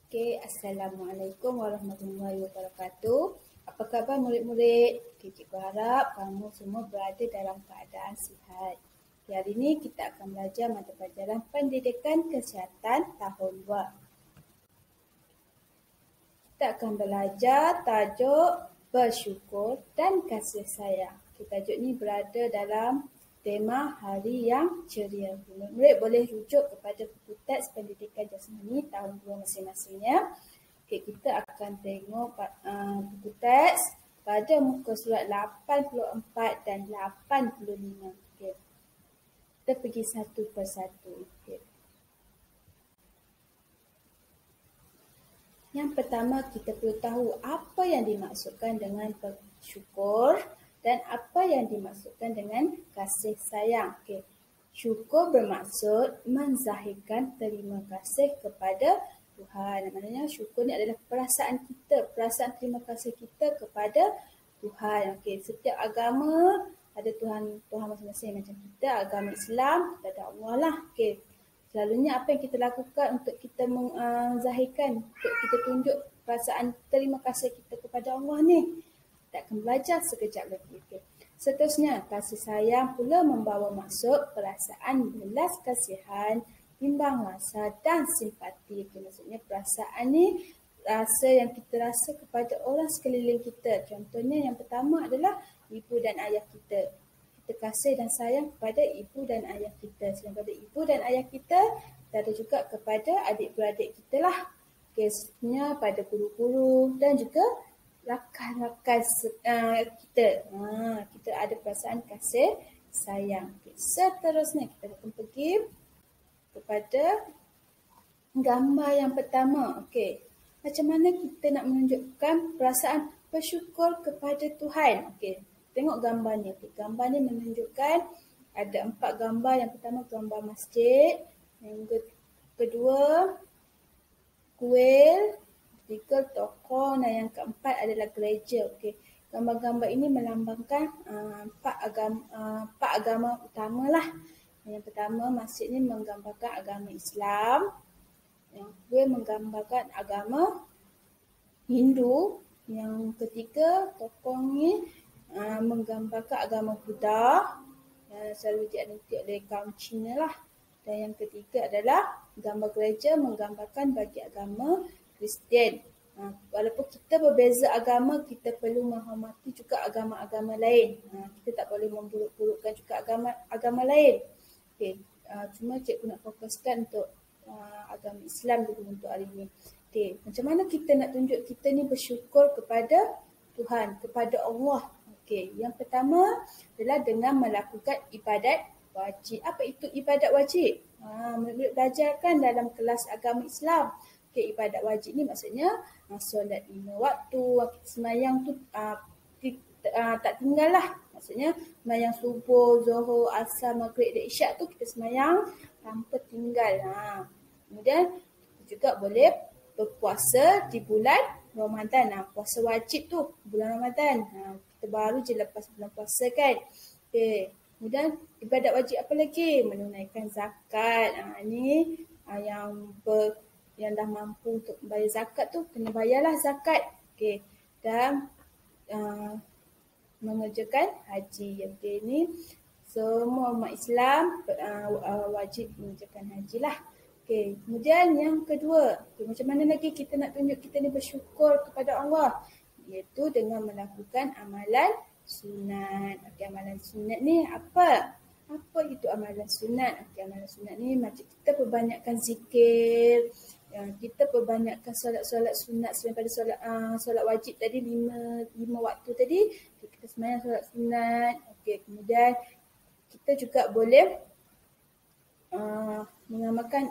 Okey, Assalamualaikum warahmatullahi wabarakatuh. Apa khabar murid-murid? Cikgu harap kamu semua berada dalam keadaan sihat. Hari ini kita akan belajar mata pelajaran Pendidikan Kesihatan tahun 2. Kita akan belajar tajuk bersyukur dan kasih sayang. Tajuk ini berada dalam tema Hari yang Ceria. Murid-murid boleh rujuk kepada buku teks Pendidikan Jasmani tahun 2 masing-masingnya. Okay, kita akan tengok buku teks pada muka surat 84 dan 85. Okay. Kita pergi satu persatu. Okay. Yang pertama, kita perlu tahu apa yang dimaksudkan dengan bersyukur dan apa yang dimaksudkan dengan kasih sayang. Okay. Syukur bermaksud menzahirkan terima kasih kepada Tuhan. Maknanya syukur ni adalah perasaan kita, perasaan terima kasih kita kepada Tuhan. Okay. Setiap agama ada Tuhan masing-masing. Macam kita, agama Islam, kita ada Allah lah. Okay. Selalunya apa yang kita lakukan untuk kita menzahirkan, untuk kita tunjuk perasaan terima kasih kita kepada Allah ni. Kita akan belajar sekejap lagi. Okay. Seterusnya, kasih sayang pula membawa maksud perasaan belas kasihan, timbang rasa dan simpati. Okay. Maksudnya perasaan ni rasa yang kita rasa kepada orang sekeliling kita. Contohnya yang pertama adalah ibu dan ayah kita. Kita kasih dan sayang kepada ibu dan ayah kita. Selain pada ibu dan ayah kita, kita ada juga kepada adik-beradik kita lah. Kesnya pada guru-guru dan juga rakan-rakan kita. Kita ada perasaan kasih sayang. Okay. Seterusnya kita akan pergi kepada gambar yang pertama. Okay. Macam mana kita nak menunjukkan perasaan bersyukur kepada Tuhan. Okay. Tengok gambar ni. Okay. Gambar ni menunjukkan ada 4 gambar. Yang pertama gambar masjid. Yang kedua kuil. Ketiga toko. Dan yang keempat adalah gereja. Okay. Gambar-gambar ini melambangkan 4 agama utama lah. Yang pertama masjid ni menggambarkan agama Islam. Yang kedua menggambarkan agama Hindu. Yang ketiga tokoh ni menggambarkan agama Buddha yang selalu dianut oleh kaum Cina lah. Dan yang ketiga adalah gambar gereja menggambarkan bagi agama Kristian. Walaupun kita berbeza agama, kita perlu menghormati juga agama-agama lain. Kita tak boleh memburuk-burukkan juga agama lain. Okay. Cuma cikgu nak fokuskan untuk agama Islam dulu untuk hari ini. Okay. Macam mana kita nak tunjuk kita ni bersyukur kepada Tuhan, kepada Allah. Okay. Yang pertama adalah dengan melakukan ibadat wajib. Apa itu ibadat wajib? Murid-murid belajar kan dalam kelas agama Islam. Okay, ibadat wajib ni maksudnya solat 5 waktu, sembahyang tu tak tinggal lah. Maksudnya sembahyang subuh, zuhur, asar, maghrib dan isyak tu kita sembahyang tanpa tinggal. Kemudian kita juga boleh berpuasa di bulan Ramadan. Puasa wajib tu bulan Ramadan. Kita baru je lepas bulan puasa kan. Okay. Kemudian ibadat wajib apa lagi? Menunaikan zakat. Ni yang dah mampu untuk bayar zakat tu kena bayarlah zakat. Okay. Dan mengerjakan haji. Okay. Ni semua umat Islam wajib mengerjakan haji lah. Okay. Kemudian yang kedua, macam mana lagi kita nak tunjuk kita ni bersyukur kepada Allah? Iaitu dengan melakukan amalan sunat. Okay, amalan sunat ni apa? Apa itu amalan sunat? Okay, amalan sunat ni macam kita perbanyakkan zikir, kita perbanyakkan solat-solat sunat selain pada solat wajib tadi 5 waktu tadi, kita sembahyang solat sunat. Okay, kemudian kita juga boleh mengamalkan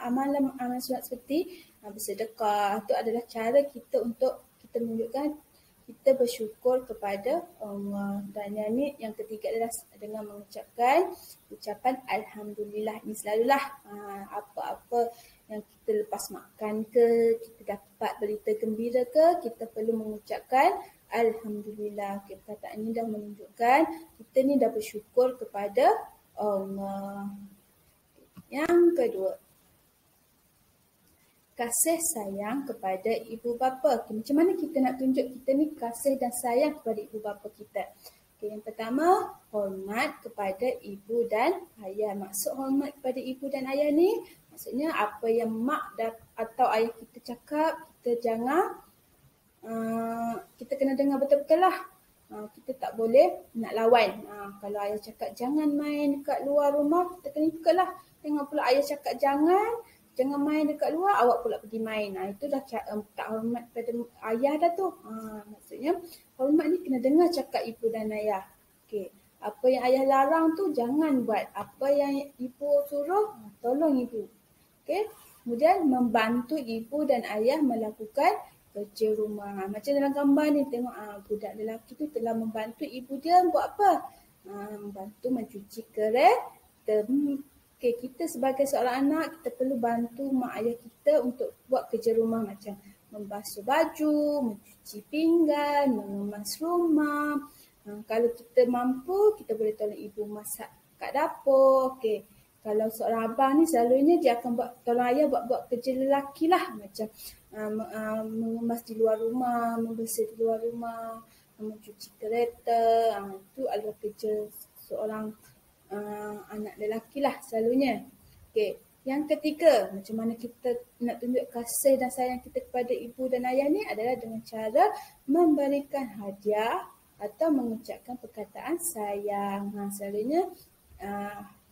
amalan sunat seperti bersedekah. Itu adalah cara kita untuk kita menunjukkan kita bersyukur kepada Allah. Dan yang ketiga adalah dengan mengucapkan ucapan Alhamdulillah. Ini selalulah apa-apa yang kita lepas makan ke, kita dapat berita gembira ke, kita perlu mengucapkan Alhamdulillah. Okay, perkataan ini dah menunjukkan kita ni dah bersyukur kepada Allah. Yang kedua, kasih sayang kepada ibu bapa. Okay, macam mana kita nak tunjuk kita ni kasih dan sayang kepada ibu bapa kita? Okay, yang pertama, hormat kepada ibu dan ayah. Maksud hormat kepada ibu dan ayah ni, maksudnya apa yang mak atau ayah kita cakap, kita jangan, kita kena dengar betul-betul lah. Kita tak boleh nak lawan. Kalau ayah cakap jangan main dekat luar rumah, kita kena ikutlah. Tengok pula ayah cakap jangan main dekat luar, awak pula pergi main. Itu dah tak hormat pada ayah dah tu. Maksudnya hormat ni kena dengar cakap ibu dan ayah. Okay. Apa yang ayah larang tu jangan buat. Apa yang ibu suruh, tolong ibu. Okay. Kemudian membantu ibu dan ayah melakukan kerja rumah. Macam dalam gambar ni tengok budak lelaki tu telah membantu ibu dia buat apa? Membantu mencuci kereta. Okay, kita sebagai seorang anak, kita perlu bantu mak ayah kita untuk buat kerja rumah macam membasuh baju, mencuci pinggan, mengemas rumah. Kalau kita mampu, kita boleh tolong ibu masak kat dapur. Okay. Kalau seorang abang ni selalunya dia akan tolong ayah buat kerja lelaki lah. Macam mengemas di luar rumah, membersih di luar rumah, mencuci kereta. Itu adalah kerja seorang anak lelaki lah selalunya. Okay. Yang ketiga, macam mana kita nak tunjuk kasih dan sayang kita kepada ibu dan ayah ni adalah dengan cara memberikan hadiah atau mengucapkan perkataan sayang. Selalunya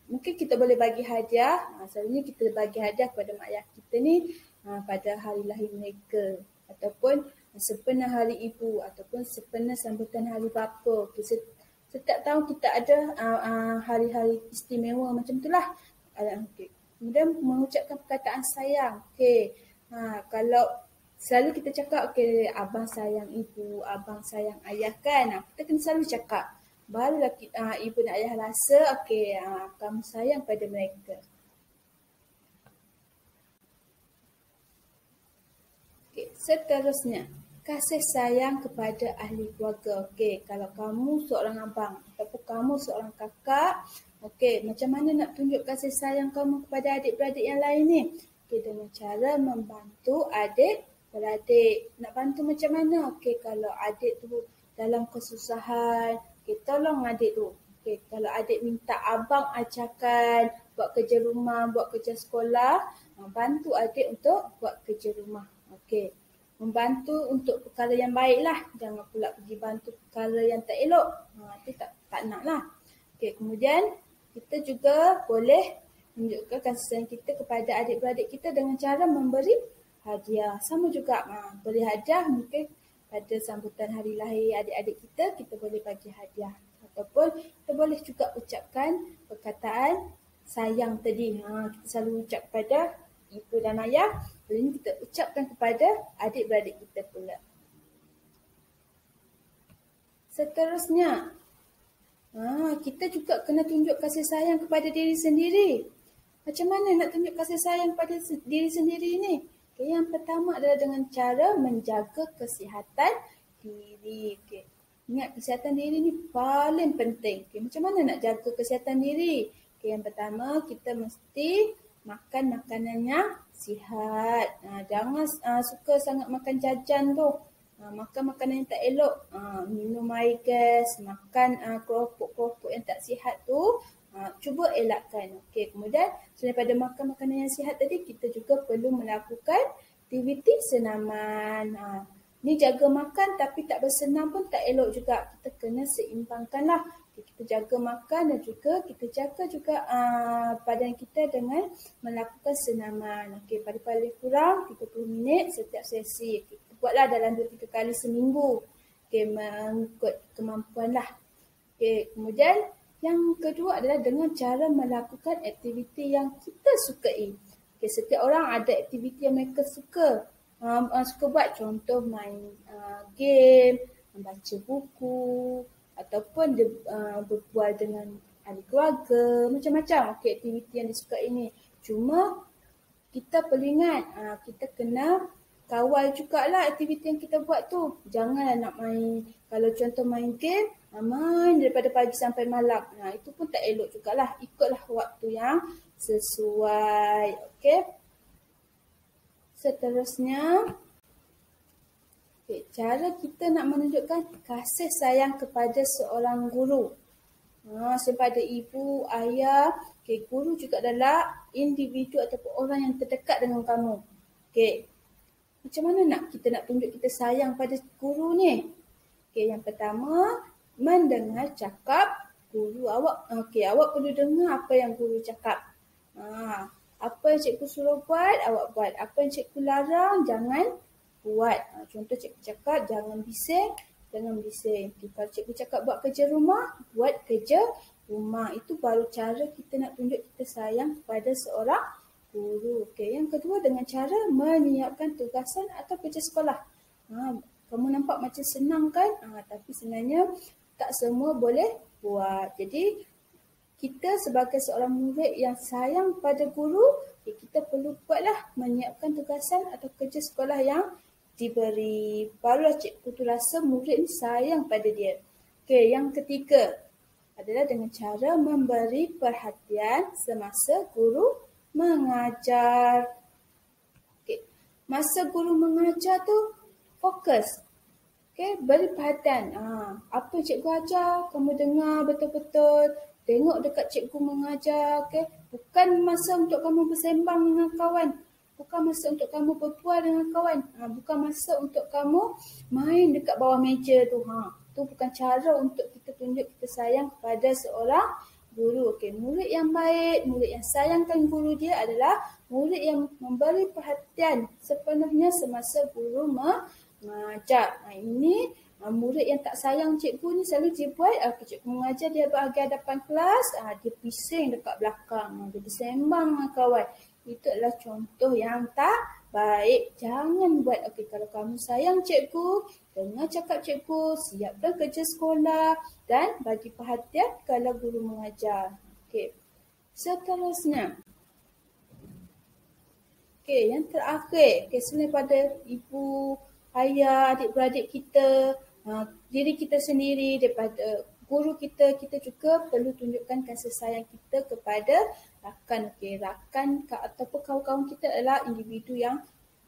mungkin kita boleh bagi hadiah. Selalunya kita bagi hadiah kepada mak ayah kita ni pada hari lahir mereka ataupun sempena hari ibu ataupun sempena sambutan hari bapa. Setiap tahun kita ada hari-hari istimewa macam itulah. Okay. Kemudian mengucapkan perkataan sayang. Okay. Kalau selalu kita cakap, okay, abang sayang ibu, abang sayang ayah kan. Kita kena selalu cakap. Barulah ibu dan ayah rasa, okay, kamu sayang pada mereka. Okay. Seterusnya, kasih sayang kepada ahli keluarga. Okey, kalau kamu seorang abang ataupun kamu seorang kakak, okey, macam mana nak tunjuk kasih sayang kamu kepada adik-beradik yang lain ni? Okey, dengan cara membantu adik-beradik. Nak bantu macam mana? Okey, kalau adik tu dalam kesusahan, okey, tolong adik tu. Okey, kalau adik minta abang ajarkan buat kerja rumah, buat kerja sekolah, bantu adik untuk buat kerja rumah. Okey. Membantu untuk perkara yang baik lah. Jangan pula pergi bantu perkara yang tak elok. Itu tak nak lah. Okay, kemudian kita juga boleh menunjukkan kasih sayang kita kepada adik-beradik kita dengan cara memberi hadiah. Sama juga, beri hadiah mungkin pada sambutan hari lahir adik-adik kita boleh bagi hadiah. Ataupun kita boleh juga ucapkan perkataan sayang tadi. Kita selalu ucap kepada ibu dan ayah. Ini kita ucapkan kepada adik-beradik kita pula. Seterusnya, kita juga kena tunjuk kasih sayang kepada diri sendiri. Macam mana nak tunjuk kasih sayang kepada diri sendiri ni? Okay, yang pertama adalah dengan cara menjaga kesihatan diri. Okay. Ingat, kesihatan diri ni paling penting. Okay, macam mana nak jaga kesihatan diri? Okay, yang pertama, kita mesti makan makanan yang sihat. Jangan suka sangat makan jajan tu. Makan makanan yang tak elok. Minum air gas, makan keropok-keropok yang tak sihat tu. Cuba elakkan. Okay. Kemudian, selain daripada makan makanan yang sihat tadi, kita juga perlu melakukan aktiviti senaman. Ni jaga makan tapi tak bersenam pun tak elok juga. Kita kena seimbangkanlah. Kita jaga makan dan juga kita jaga juga badan kita dengan melakukan senaman. Okey, pada paling kurang 30 minit setiap sesi. Kita buatlah dalam 2-3 kali seminggu. Okey, mengikut kemampuan lah. Okey, kemudian yang kedua adalah dengan cara melakukan aktiviti yang kita sukai. Okey, setiap orang ada aktiviti yang mereka suka buat. Contoh main game, membaca buku, ataupun dia berbual dengan ahli keluarga, macam-macam aktiviti yang disukai ini. Cuma kita perlu ingat, kita kena kawal jugalah aktiviti yang kita buat tu. Janganlah nak main, kalau contoh main game, main daripada pagi sampai malam. Itu pun tak elok jugalah. Ikutlah waktu yang sesuai. Okay. Seterusnya, cara kita nak menunjukkan kasih sayang kepada seorang guru. Kepada ibu, ayah, guru juga adalah individu ataupun orang yang terdekat dengan kamu. Macam mana kita nak tunjuk kita sayang pada guru ni? Yang pertama, mendengar cakap guru awak. Awak perlu dengar apa yang guru cakap. Apa yang cikgu suruh buat, awak buat. Apa yang cikgu larang, jangan buat. Contoh cikgu cakap, jangan bising. Kalau cikgu cakap buat kerja rumah, buat kerja rumah. Itu baru cara kita nak tunjuk kita sayang kepada seorang guru. Yang kedua, dengan cara menyiapkan tugasan atau kerja sekolah. Kamu nampak macam senang kan? Tapi sebenarnya tak semua boleh buat. Jadi kita sebagai seorang murid yang sayang pada guru, kita perlu buatlah menyiapkan tugasan atau kerja sekolah yang diberi. Barulah cikgu tu rasa murid ni sayang pada dia. Yang ketiga adalah dengan cara memberi perhatian semasa guru mengajar. Masa guru mengajar tu fokus. Beri perhatian. Apa cikgu ajar, kamu dengar betul-betul. Tengok dekat cikgu mengajar. Bukan masa untuk kamu bersembang dengan kawan. Bukan masa untuk kamu berbual dengan kawan. Bukan masa untuk kamu main dekat bawah meja tu. Itu bukan cara untuk kita tunjuk kita sayang kepada seorang guru. Murid yang baik, murid yang sayangkan guru dia adalah murid yang memberi perhatian sepenuhnya semasa guru mengajar. Ini murid yang tak sayang cikgu ni selalu dia buat, cikgu mengajar dia bagi hadapan kelas, dia bising dekat belakang, dia bersembang dengan kawan. Itu adalah contoh yang tak baik. Jangan buat. Kalau kamu sayang cikgu, dengar cakap cikgu, siapkan kerja sekolah dan bagi perhatian kalau guru mengajar. Seterusnya. Yang terakhir, selain pada ibu, ayah, adik-beradik kita, diri kita sendiri, daripada guru kita, kita juga perlu tunjukkan kasih sayang kita kepada rakan. Rakan ataupun kawan-kawan kita adalah individu yang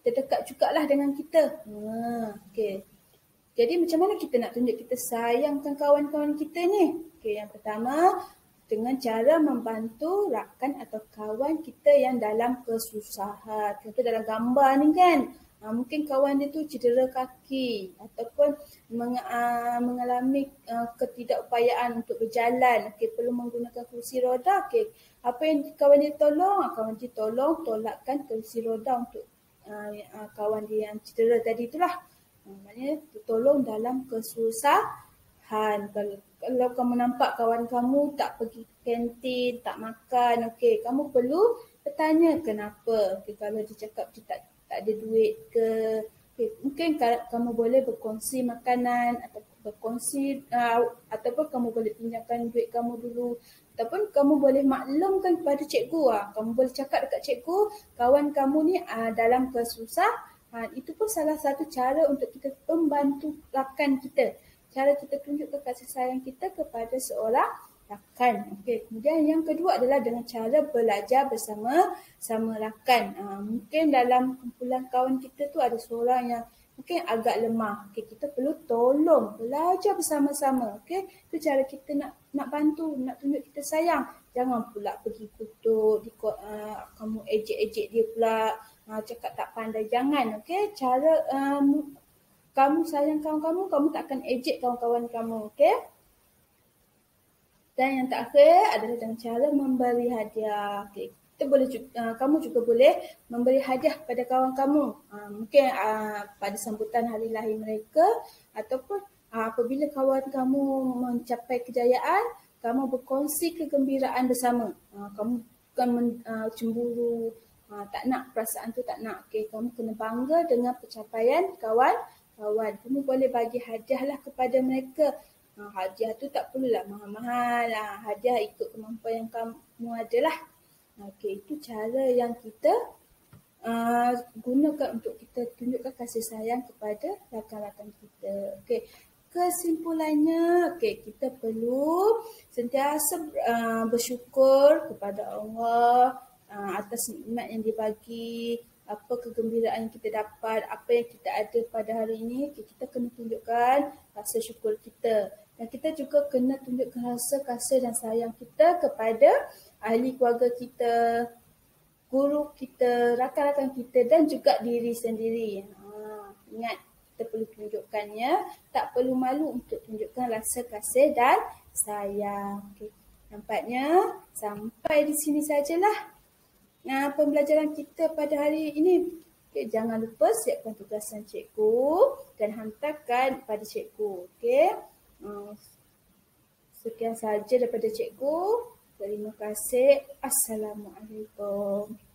terdekat jugalah dengan kita. Jadi macam mana kita nak tunjuk kita sayangkan kawan-kawan kita ni? Yang pertama, dengan cara membantu rakan atau kawan kita yang dalam kesusahan. Contoh dalam gambar ni kan, mungkin kawan dia tu cedera kaki ataupun mengalami ketidakupayaan untuk berjalan, perlu menggunakan kursi roda. Apa yang kawan dia tolong? Kawan dia tolakkan kursi roda untuk kawan dia yang cedera tadi itulah. Maknanya tolong dalam kesusahan. Kalau kamu nampak kawan kamu tak pergi kantin, tak makan, kamu perlu bertanya kenapa. Kalau dia cakap dia tak ada duit ke, mungkin kamu boleh berkongsi makanan atau berkongsi ataupun kamu boleh pinjamkan duit kamu dulu, ataupun kamu boleh maklumkan kepada cikgu. Kamu boleh cakap dekat cikgu, kawan kamu ni dalam kesusahan. Itu pun salah satu cara untuk kita membantu rakan kita. Cara kita tunjukkan kasih sayang kita kepada seorang rakan. Kemudian yang kedua adalah dengan cara belajar bersama rakan. Mungkin dalam kumpulan kawan kita tu ada seorang yang mungkin agak lemah. Kita perlu tolong, belajar bersama-sama. Itu cara kita nak bantu, nak tunjuk kita sayang. Jangan pula pergi kutuk, kamu ejek-ejek dia pula, cakap tak pandai. Jangan. Cara kamu sayang kawan kamu tak akan ejek kawan-kawan kamu. Dan yang terakhir adalah dengan cara memberi hadiah. Kamu juga boleh memberi hadiah kepada kawan kamu. Mungkin pada sambutan hari lahir mereka, ataupun apabila kawan kamu mencapai kejayaan, kamu berkongsi kegembiraan bersama. Kamu bukan cemburu, tak nak perasaan tu, tak nak. Kamu kena bangga dengan pencapaian kawan-kawan. Kamu boleh bagi hadiahlah kepada mereka. Hadiah tu tak perlulah mahal-mahal. Hadiah ikut kemampuan yang kamu ada lah. Itu cara yang kita gunakan untuk kita tunjukkan kasih sayang kepada rakan-rakan kita. Kesimpulannya, kita perlu sentiasa bersyukur kepada Allah atas nikmat yang dibagi. apa kegembiraan yang kita dapat, apa yang kita ada pada hari ini, kita kena tunjukkan rasa syukur kita. Dan kita juga kena tunjukkan rasa kasih dan sayang kita kepada ahli keluarga kita, guru kita, rakan-rakan kita dan juga diri sendiri. Ingat, kita perlu tunjukkannya, tak perlu malu untuk tunjukkan rasa kasih dan sayang. Okay. Nampaknya sampai di sini sajalah pembelajaran kita pada hari ini. Okay, jangan lupa siapkan tugasan cikgu dan hantarkan pada cikgu. Okay. Sekian sahaja daripada cikgu. Terima kasih. Assalamualaikum.